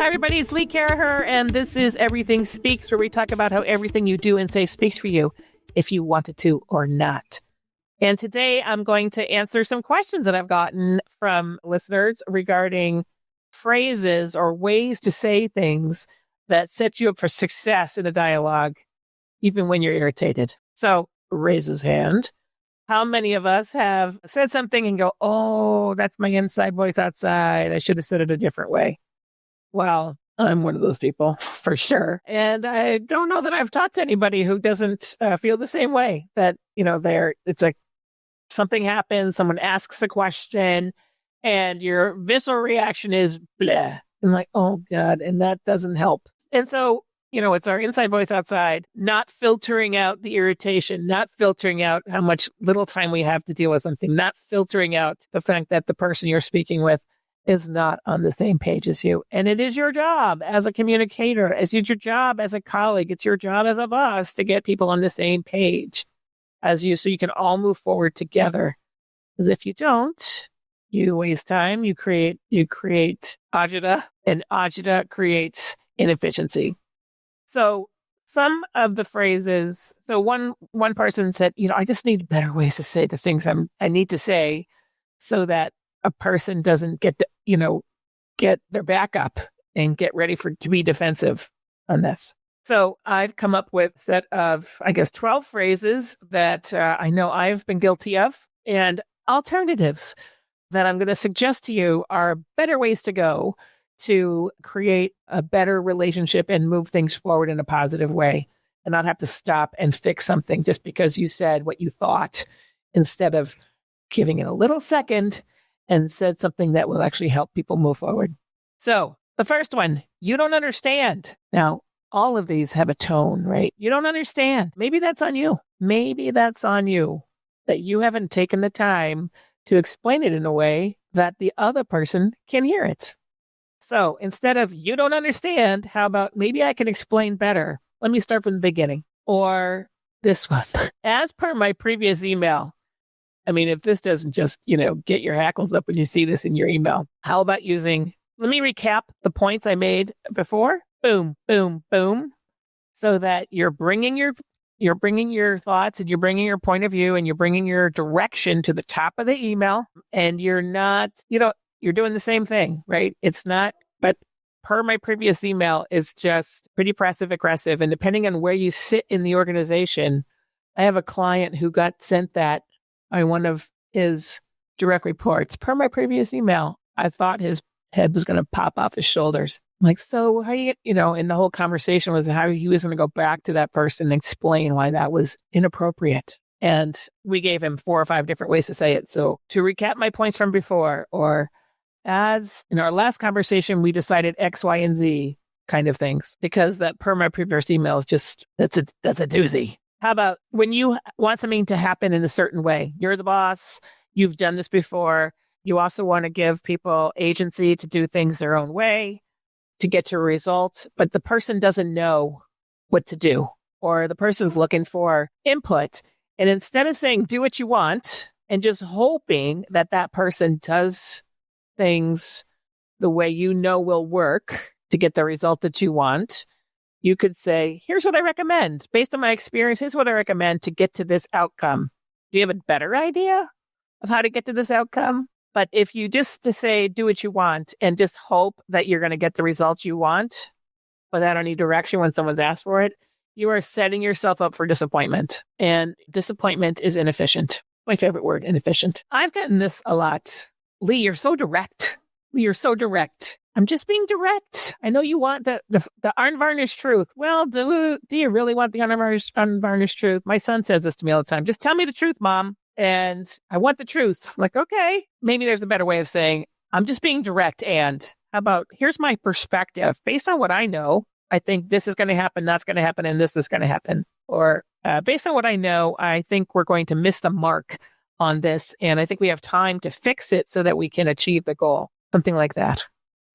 Hi, everybody. It's Lee Caraher, and this is Everything Speaks, where we talk about how everything you do and say speaks for you, if you wanted to or not. And today I'm going to answer some questions that I've gotten from listeners regarding phrases or ways to say things that set you up for success in a dialogue, even when you're irritated. So, raise his hand. How many of us have said something and go, oh, that's my inside voice outside. I should have said it a different way. Well, I'm one of those people for sure. And I don't know that I've talked to anybody who doesn't feel the same way, that, it's like something happens, someone asks a question and your visceral reaction is bleh. And like, oh God, and that doesn't help. And so, it's our inside voice outside, not filtering out the irritation, not filtering out how much little time we have to deal with something, not filtering out the fact that the person you're speaking with is not on the same page as you. And it is your job as a communicator, it's your job as a colleague, it's your job as a boss to get people on the same page as you so you can all move forward together. Because if you don't, you waste time, you create agita, and agita creates inefficiency. So some of the phrases, so one person said, I just need better ways to say the things I need to say so that a person doesn't get their back up and get ready to be defensive on this. So I've come up with a set of, 12 phrases that I know I've been guilty of, and alternatives that I'm going to suggest to you are better ways to go to create a better relationship and move things forward in a positive way and not have to stop and fix something just because you said what you thought, instead of giving it a little second and said something that will actually help people move forward. So the first one, you don't understand. Now, all of these have a tone, right? You don't understand. Maybe that's on you. Maybe that's on you, that you haven't taken the time to explain it in a way that the other person can hear it. So instead of you don't understand, how about maybe I can explain better? Let me start from the beginning. Or this one, as per my previous email. I mean, if this doesn't just, get your hackles up when you see this in your email, how about let me recap the points I made before. Boom, boom, boom. So that you're bringing your thoughts and you're bringing your point of view and you're bringing your direction to the top of the email, and you're doing the same thing, right? It's not, but per my previous email, it's just pretty passive aggressive. And depending on where you sit in the organization, I have a client who got sent that by one of his direct reports. Per my previous email, I thought his head was going to pop off his shoulders. I'm like, so how do you, and the whole conversation was how he was going to go back to that person and explain why that was inappropriate. And we gave him 4 or 5 different ways to say it. So to recap my points from before, or as in our last conversation, we decided X, Y, and Z kind of things, because that per my previous email is just, that's a doozy. How about when you want something to happen in a certain way? You're the boss. You've done this before. You also want to give people agency to do things their own way to get to a result, but the person doesn't know what to do, or the person's looking for input. And instead of saying, do what you want, and just hoping that that person does things the way will work to get the result that you want, you could say, here's what I recommend. Based on my experience, here's what I recommend to get to this outcome. Do you have a better idea of how to get to this outcome? But if you just to say, do what you want and just hope that you're going to get the results you want without any direction when someone's asked for it, you are setting yourself up for disappointment. And disappointment is inefficient. My favorite word, inefficient. I've gotten this a lot. Lee, you're so direct. Lee, you're so direct. I'm just being direct. I know you want the unvarnished truth. Well, do you really want the unvarnished truth? My son says this to me all the time. Just tell me the truth, Mom. And I want the truth. I'm like, okay, maybe there's a better way of saying, I'm just being direct. And how about, here's my perspective. Based on what I know, I think this is going to happen, that's going to happen, and this is going to happen. Or based on what I know, I think we're going to miss the mark on this. And I think we have time to fix it so that we can achieve the goal. Something like that.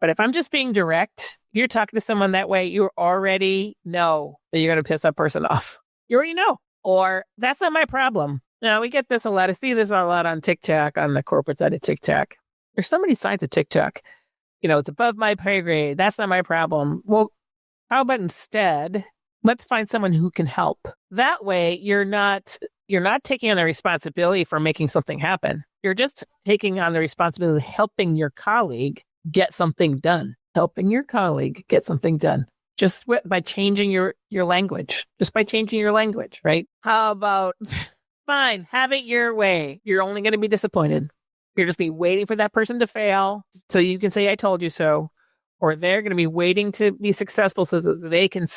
But if I'm just being direct, if you're talking to someone that way, you already know that you're going to piss that person off. You already know. Or that's not my problem. Now, we get this a lot. I see this a lot on TikTok, on the corporate side of TikTok. There's so many sides of TikTok. it's above my pay grade. That's not my problem. Well, how about instead, let's find someone who can help. That way, you're not taking on the responsibility for making something happen. You're just taking on the responsibility of helping your colleague get something done. Helping your colleague get something done. Just by changing your language. Just by changing your language, right? How about, fine, have it your way. You're only going to be disappointed. You're just be waiting for that person to fail so you can say, I told you so. Or they're going to be waiting to be successful so that they can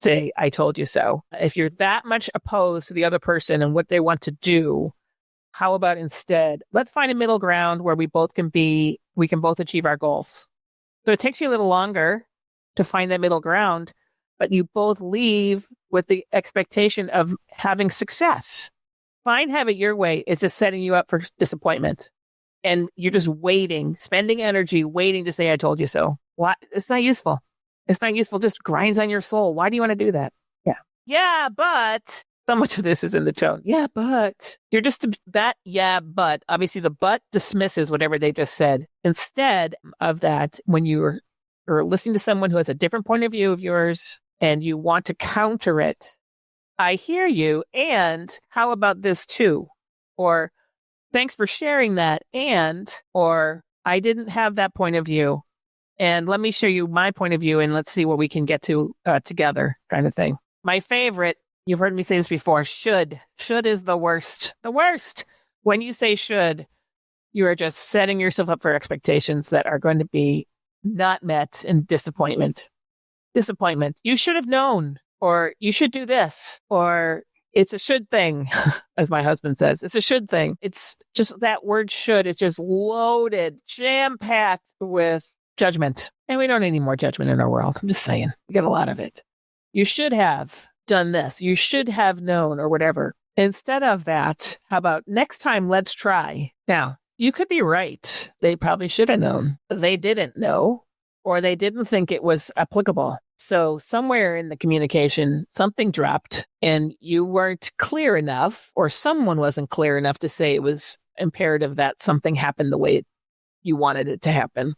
say, I told you so. If you're that much opposed to the other person and what they want to do, how about instead, let's find a middle ground where we can both achieve our goals. So it takes you a little longer to find that middle ground, but you both leave with the expectation of having success. Fine, have it your way. It's just setting you up for disappointment. And you're just waiting, spending energy, waiting to say, I told you so. Why? It's not useful. It's not useful. Just grinds on your soul. Why do you want to do that? Yeah. Yeah, but so much of this is in the tone. Yeah, but you're just that. Yeah, but obviously the but dismisses whatever they just said. Instead of that, when you're listening to someone who has a different point of view of yours and you want to counter it, I hear you. And how about this too? Or thanks for sharing that. Or I didn't have that point of view. And let me show you my point of view and let's see what we can get to together kind of thing. My favorite, you've heard me say this before, should. Should is the worst. The worst. When you say should, you are just setting yourself up for expectations that are going to be not met and disappointment. Disappointment. You should have known, or you should do this, or it's a should thing, as my husband says. It's a should thing. It's just that word should. It's just loaded, jam-packed with judgment. And we don't need any more judgment in our world. I'm just saying. We get a lot of it. You should have done this. You should have known or whatever. Instead of that, how about next time, let's try. Now, you could be right. They probably should have known. They didn't know, or they didn't think it was applicable. So somewhere in the communication, something dropped and you weren't clear enough, or someone wasn't clear enough to say it was imperative that something happened the way you wanted it to happen.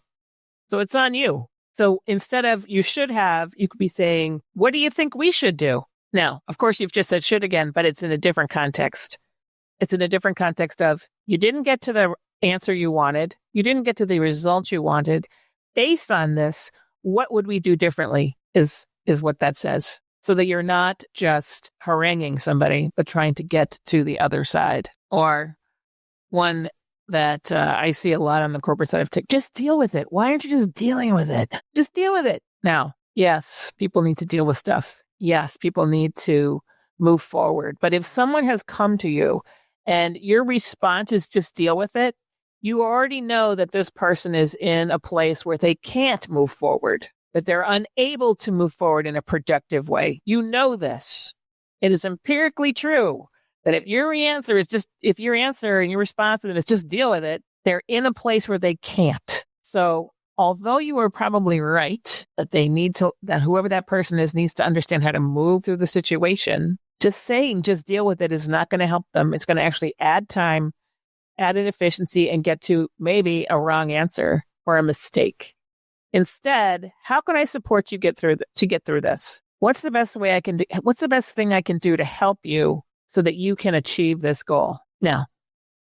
So it's on you. So instead of you should have, you could be saying, what do you think we should do? Now, of course, you've just said should again, but it's in a different context. It's in a different context of you didn't get to the answer you wanted. You didn't get to the result you wanted. Based on this, what would we do differently is what that says. So that you're not just haranguing somebody, but trying to get to the other side. Or one that I see a lot on the corporate side of tech. Just deal with it. Why aren't you just dealing with it? Just deal with it. Now, yes, people need to deal with stuff. Yes, people need to move forward. But if someone has come to you and your response is just deal with it, you already know that this person is in a place where they can't move forward, that they're unable to move forward in a productive way. You know this. It is empirically true. That if your answer and your response is just deal with it, they're in a place where they can't. So although you are probably right that whoever that person is needs to understand how to move through the situation, just saying just deal with it is not going to help them. It's going to actually add time, add inefficiency, and get to maybe a wrong answer or a mistake. Instead, how can I support you to get through this? What's the best way I can do? What's the best thing I can do to help you so that you can achieve this goal? Now,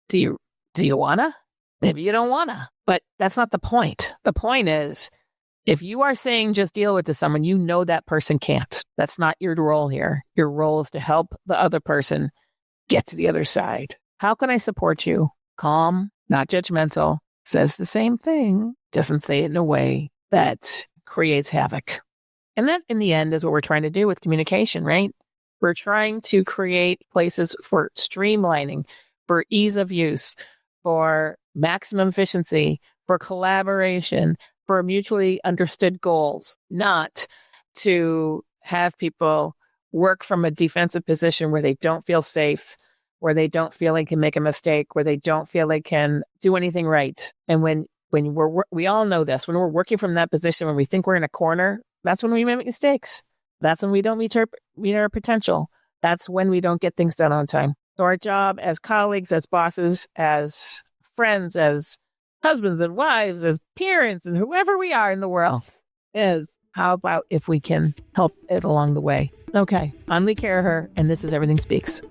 do you wanna? Maybe you don't wanna, but that's not the point. The point is, if you are saying just deal with to someone, you know that person can't. That's not your role here. Your role is to help the other person get to the other side. How can I support you? Calm, not judgmental, says the same thing, doesn't say it in a way that creates havoc. And that, in the end, is what we're trying to do with communication, right? We're trying to create places for streamlining, for ease of use, for maximum efficiency, for collaboration, for mutually understood goals, not to have people work from a defensive position where they don't feel safe, where they don't feel they can make a mistake, where they don't feel they can do anything right. And when we all know this, when we're working from that position, when we think we're in a corner, that's when we make mistakes. That's when we don't meet our potential. That's when we don't get things done on time. So our job as colleagues, as bosses, as friends, as husbands and wives, as parents, and whoever we are in the world, is how about if we can help it along the way? Okay, I'm Lee Caraher, and this is Everything Speaks.